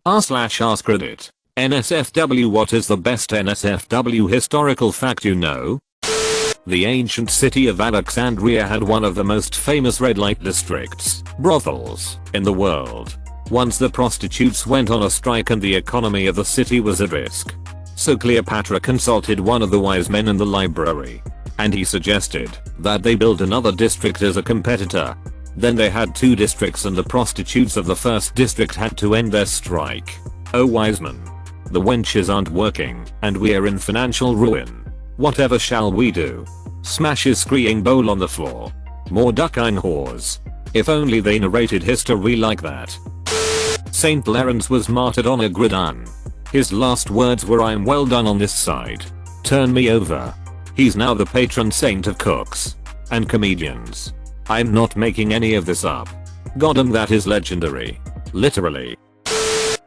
r/AskReddit. NSFW. What is the best NSFW historical fact you know? The ancient city of Alexandria had one of the most famous red light districts, brothels, in the world. Once the prostitutes went on a strike and the economy of the city was at risk. So Cleopatra consulted one of the wise men in the library. And he suggested that they build another district as a competitor. Then they had two districts and the prostitutes of the first district had to end their strike. Oh wise man. The wenches aren't working, and we're in financial ruin. Whatever shall we do? Smash his screaming bowl on the floor. More duck-eyeing whores. If only they narrated history like that. Saint Lawrence was martyred on a gridiron. His last words were, "I'm well done on this side. Turn me over." He's now the patron saint of cooks and comedians. I'm not making any of this up. Goddamn, that is legendary. Literally.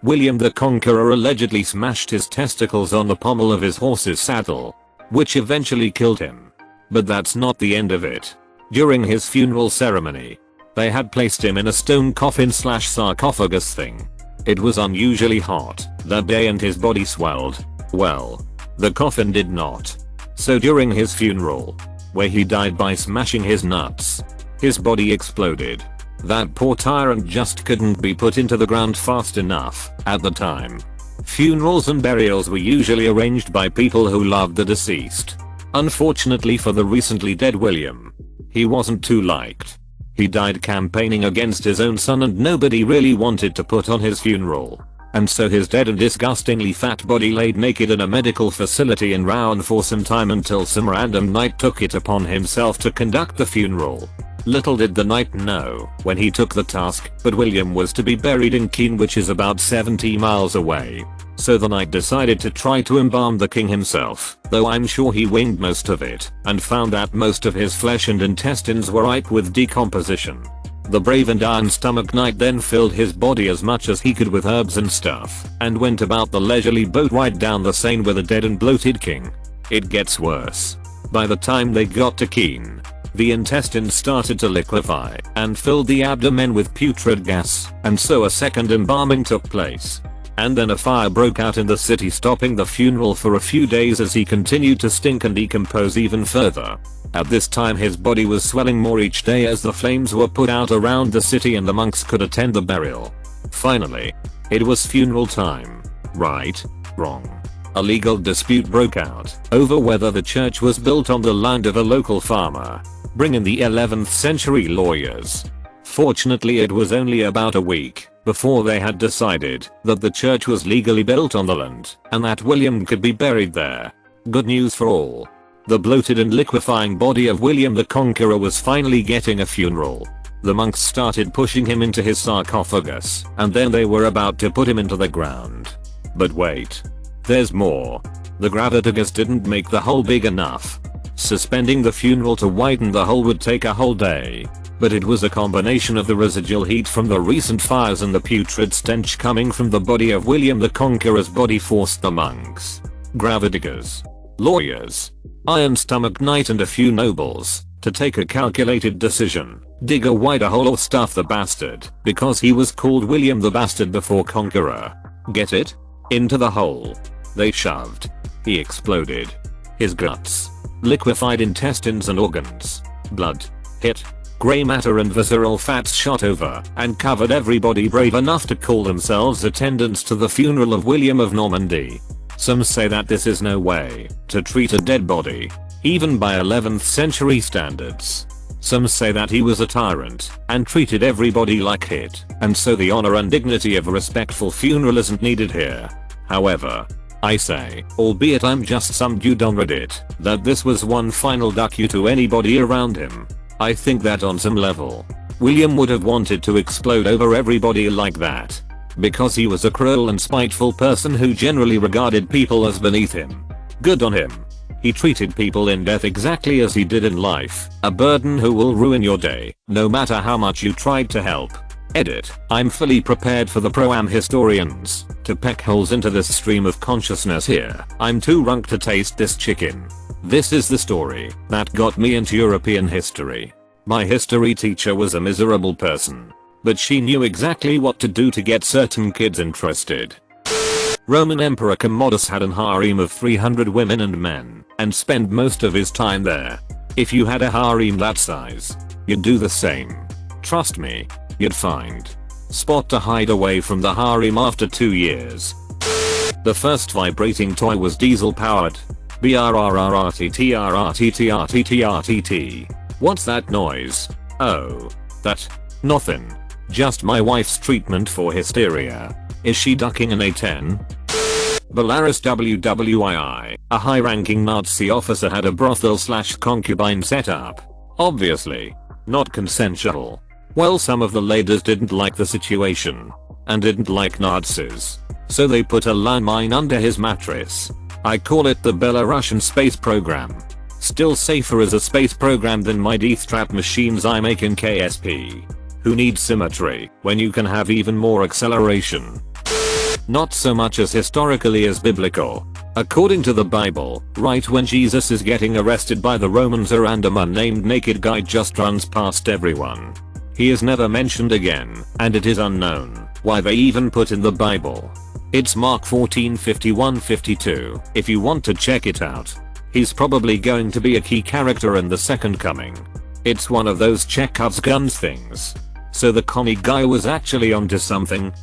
William the Conqueror allegedly smashed his testicles on the pommel of his horse's saddle, which eventually killed him. But that's not the end of it. During his funeral ceremony, they had placed him in a stone coffin/sarcophagus thing. It was unusually hot that day and his body swelled. Well, the coffin did not. So during his funeral, where he died by smashing his nuts, his body exploded. That poor tyrant just couldn't be put into the ground fast enough at the time. Funerals and burials were usually arranged by people who loved the deceased. Unfortunately for the recently dead William, he wasn't too liked. He died campaigning against his own son and nobody really wanted to put on his funeral. And so his dead and disgustingly fat body laid naked in a medical facility in Rouen for some time until some random knight took it upon himself to conduct the funeral. Little did the knight know when he took the task, but William was to be buried in Keene, which is about 70 miles away. So the knight decided to try to embalm the king himself, though I'm sure he winged most of it and found that most of his flesh and intestines were ripe with decomposition. The brave and iron-stomached knight then filled his body as much as he could with herbs and stuff and went about the leisurely boat ride down the Seine with a dead and bloated king. It gets worse. By the time they got to Keene, the intestines started to liquefy and filled the abdomen with putrid gas, and so a second embalming took place. And then a fire broke out in the city, stopping the funeral for a few days as he continued to stink and decompose even further. At this time his body was swelling more each day as the flames were put out around the city and the monks could attend the burial. Finally, it was funeral time. Right? Wrong. A legal dispute broke out over whether the church was built on the land of a local farmer. Bring in the 11th century lawyers. Fortunately, it was only about a week before they had decided that the church was legally built on the land and that William could be buried there. Good news for all. The bloated and liquefying body of William the Conqueror was finally getting a funeral. The monks started pushing him into his sarcophagus and then they were about to put him into the ground. But wait. There's more. The gravitigas didn't make the hole big enough. Suspending the funeral to widen the hole would take a whole day. But it was a combination of the residual heat from the recent fires and the putrid stench coming from the body of William the Conqueror's body forced the monks, gravitigas, lawyers, iron-stomached knight and a few nobles to take a calculated decision. Dig a wider hole or stuff the bastard, because he was called William the Bastard before Conqueror. Get it? Into the hole. They shoved. He exploded. His guts, liquefied intestines and organs, blood, hit, grey matter and visceral fats shot over and covered everybody brave enough to call themselves attendants to the funeral of William of Normandy. Some say that this is no way to treat a dead body, even by 11th century standards. Some say that he was a tyrant and treated everybody like shit, and so the honor and dignity of a respectful funeral isn't needed here. However, I say, albeit I'm just some dude on Reddit, that this was one final duck you to anybody around him. I think that on some level, William would have wanted to explode over everybody like that. Because he was a cruel and spiteful person who generally regarded people as beneath him. Good on him. He treated people in death exactly as he did in life, a burden who will ruin your day, no matter how much you tried to help. Edit. I'm fully prepared for the pro-am historians to peck holes into this stream of consciousness here. I'm too drunk to taste this chicken. This is the story that got me into European history. My history teacher was a miserable person. but she knew exactly what to do to get certain kids interested. Roman Emperor Commodus had an harem of 300 women and men, and spent most of his time there. If you had a harem that size, you'd do the same. Trust me, you'd find spot to hide away from the harem after 2 years. The first vibrating toy was diesel powered. BRRRTTRRTTRTTRTT. What's that noise? Oh. That. Nothing. Just my wife's treatment for hysteria. Is she ducking an A10? Belarus WWII, a high-ranking Nazi officer, had a brothel/concubine set up. Obviously. Not consensual. Well, some of the ladies didn't like the situation. And didn't like Nazis. So they put a landmine under his mattress. I call it the Belarusian space program. Still safer as a space program than my death-trap machines I make in KSP. Who needs symmetry when you can have even more acceleration? Not so much as historically as biblical. According to the Bible, right when Jesus is getting arrested by the Romans, a random unnamed naked guy just runs past everyone. He is never mentioned again, and it is unknown why they even put in the Bible. It's Mark 14:51-52 if you want to check it out. He's probably going to be a key character in the second coming. It's one of those Chekhov's guns things. So the commie guy was actually onto something.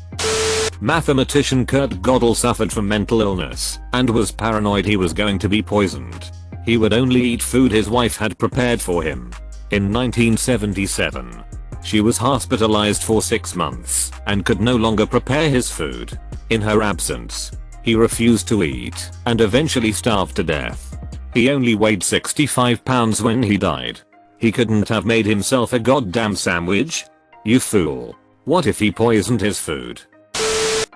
Mathematician Kurt Gödel suffered from mental illness and was paranoid he was going to be poisoned. He would only eat food his wife had prepared for him. In 1977, she was hospitalized for 6 months and could no longer prepare his food. In her absence, he refused to eat and eventually starved to death. He only weighed 65 pounds when he died. He couldn't have made himself a goddamn sandwich? You fool. What if he poisoned his food?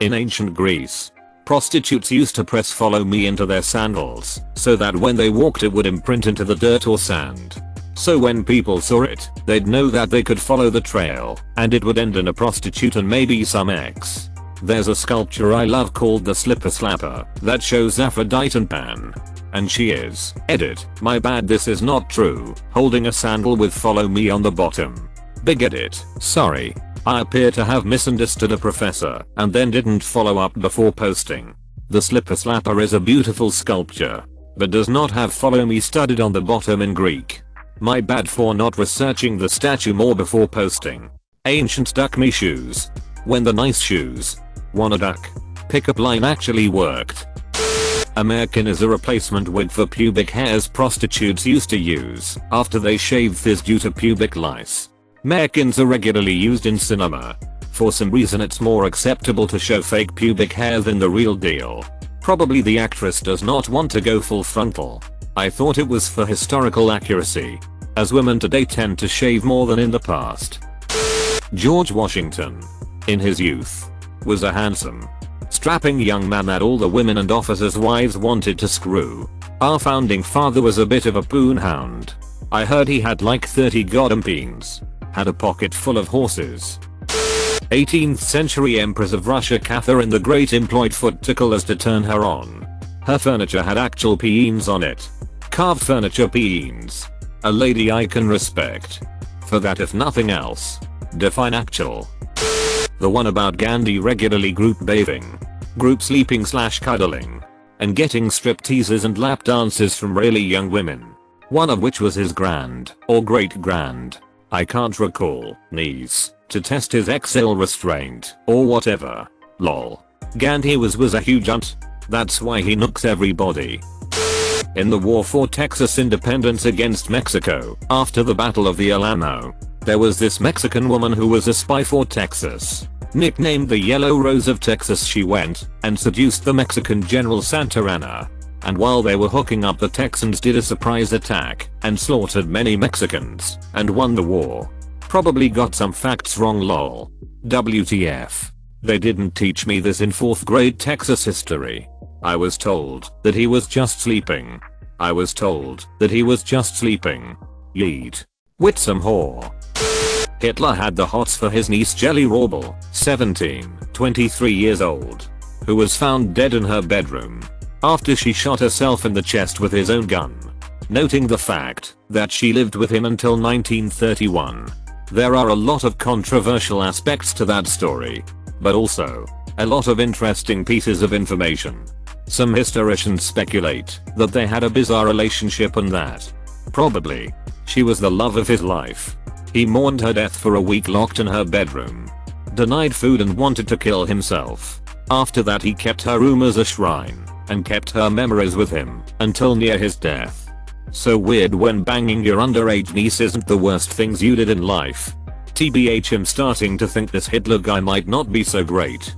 In ancient Greece, prostitutes used to press "follow me" into their sandals so that when they walked it would imprint into the dirt or sand. So when people saw it, they'd know that they could follow the trail and it would end in a prostitute and maybe some ex. There's a sculpture I love called the Slipper Slapper that shows Aphrodite and Pan. And she is, edit, my bad, this is not true, holding a sandal with "follow me" on the bottom. Big edit, sorry. I appear to have misunderstood a professor and then didn't follow up before posting. The Slipper Slapper is a beautiful sculpture, but does not have "follow me" studded on the bottom in Greek. My bad for not researching the statue more before posting. Ancient duck me shoes. When the nice shoes wanna duck pickup line actually worked. American is a replacement wig for pubic hairs prostitutes used to use after they shaved fizz due to pubic lice. Merkins are regularly used in cinema. For some reason it's more acceptable to show fake pubic hair than the real deal. Probably the actress does not want to go full frontal. I thought it was for historical accuracy, as women today tend to shave more than in the past. George Washington, in his youth, was a handsome, strapping young man that all the women and officers' wives wanted to screw. Our founding father was a bit of a poon hound. I heard he had like 30 goddamn peens. Had a pocket full of horses. 18th century Empress of Russia Catherine the Great employed foot ticklers to turn her on. Her furniture had actual peens on it. Carved furniture peens. A lady I can respect. For that if nothing else. Define actual. The one about Gandhi regularly group bathing. Group sleeping/cuddling. And getting strip teases and lap dances from really young women. One of which was his grand, or great-grand, I can't recall, niece, to test his exhale restraint, or whatever. Lol. Gandhi was a huge unt. That's why he nooks everybody. In the war for Texas independence against Mexico, after the Battle of the Alamo, there was this Mexican woman who was a spy for Texas. Nicknamed the Yellow Rose of Texas, she went and seduced the Mexican General Santa Anna. And while they were hooking up, the Texans did a surprise attack and slaughtered many Mexicans and won the war. Probably got some facts wrong, lol. WTF. They didn't teach me this in 4th grade Texas history. I was told that he was just sleeping. I was told that he was just sleeping. Yeet. With some whore. Hitler had the hots for his niece Jelly Rorbel, 17, 23 years old, who was found dead in her bedroom after she shot herself in the chest with his own gun. Noting the fact that she lived with him until 1931. There are a lot of controversial aspects to that story, but also a lot of interesting pieces of information. Some historians speculate that they had a bizarre relationship and that probably she was the love of his life. He mourned her death for a week locked in her bedroom, denied food and wanted to kill himself. After that he kept her room as a shrine and kept her memories with him until near his death. So weird when banging your underage niece isn't the worst things you did in life. TBH, I'm starting to think this Hitler guy might not be so great.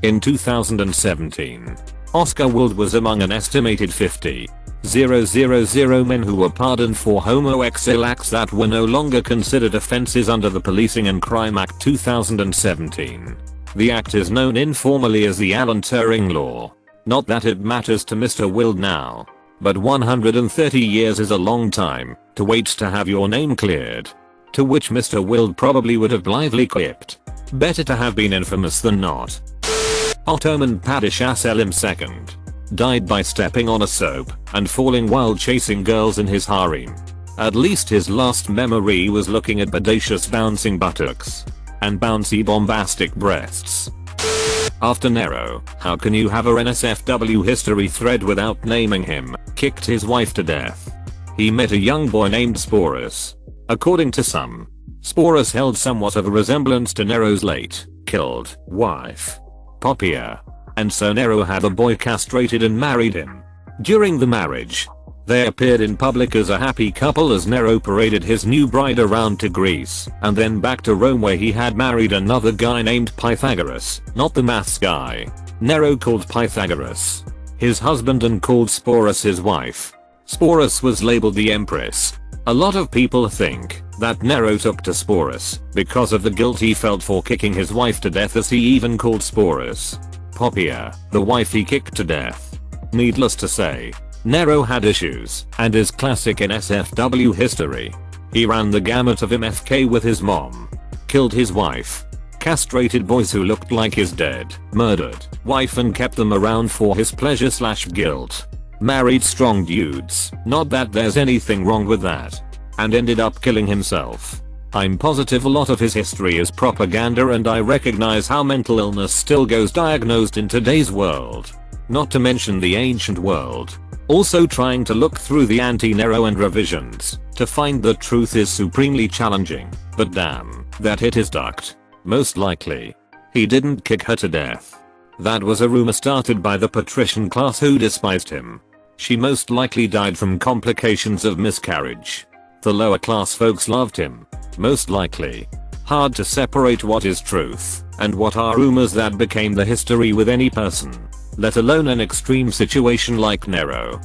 In 2017, Oscar Wilde was among an estimated 50,000 men who were pardoned for homosexual acts that were no longer considered offenses under the Policing and Crime Act 2017. The act is known informally as the Alan Turing Law. Not that it matters to Mr. Wilde now, but 130 years is a long time to wait to have your name cleared. To which Mr. Wilde probably would have blithely quipped, better to have been infamous than not. Ottoman Padishah Selim II died by stepping on a soap and falling while chasing girls in his harem. At least his last memory was looking at bodacious bouncing buttocks and bouncy bombastic breasts. After Nero, how can you have a NSFW history thread without naming him, kicked his wife to death. He met a young boy named Sporus. According to some, Sporus held somewhat of a resemblance to Nero's late, killed, wife, Poppaea. And so Nero had the boy castrated and married him. During the marriage, they appeared in public as a happy couple as Nero paraded his new bride around to Greece and then back to Rome where he had married another guy named Pythagoras, not the maths guy. Nero called Pythagoras his husband and called Sporus his wife. Sporus was labeled the Empress. A lot of people think that Nero took to Sporus because of the guilt he felt for kicking his wife to death, as he even called Sporus Poppaea, the wife he kicked to death. Needless to say, Nero had issues and is classic in NSFW history. He ran the gamut of MFK with his mom, killed his wife, castrated boys who looked like his dead, murdered wife and kept them around for his pleasure/guilt. Married strong dudes, not that there's anything wrong with that, and ended up killing himself. I'm positive a lot of his history is propaganda, and I recognize how mental illness still goes diagnosed in today's world. Not to mention the ancient world. Also trying to look through the anti-Nero and revisions to find the truth is supremely challenging, but damn, that hit is ducked. Most likely, he didn't kick her to death. That was a rumor started by the patrician class who despised him. She most likely died from complications of miscarriage. The lower class folks loved him. Most likely. Hard to separate what is truth and what are rumors that became the history with any person, let alone an extreme situation like Nero.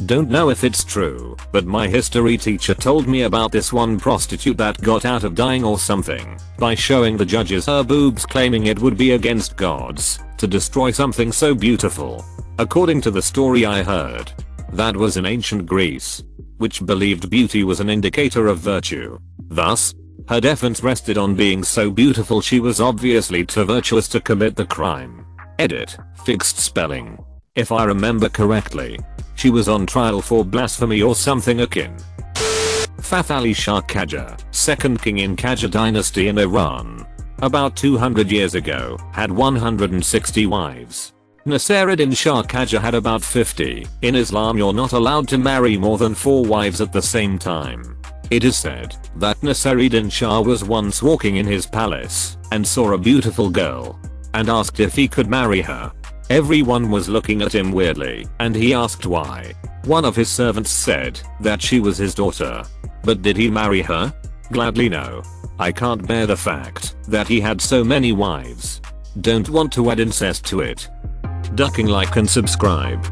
Don't know if it's true, but my history teacher told me about this one prostitute that got out of dying or something by showing the judges her boobs, claiming it would be against gods to destroy something so beautiful. According to the story I heard, that was in ancient Greece, which believed beauty was an indicator of virtue. Thus, her defense rested on being so beautiful she was obviously too virtuous to commit the crime. Edit, fixed spelling. If I remember correctly, she was on trial for blasphemy or something akin. Fath Ali Shah Qajar, second king in Qajar dynasty in Iran, about 200 years ago, had 160 wives. Nasiruddin Shah Qajar had about 50. In Islam you're not allowed to marry more than 4 wives at the same time. It is said that Nasiruddin Shah was once walking in his palace and saw a beautiful girl and asked if he could marry her. Everyone was looking at him weirdly and he asked why. One of his servants said that she was his daughter. But did he marry her? Gladly no. I can't bear the fact that he had so many wives. Don't want to add incest to it. Ducking like and subscribe.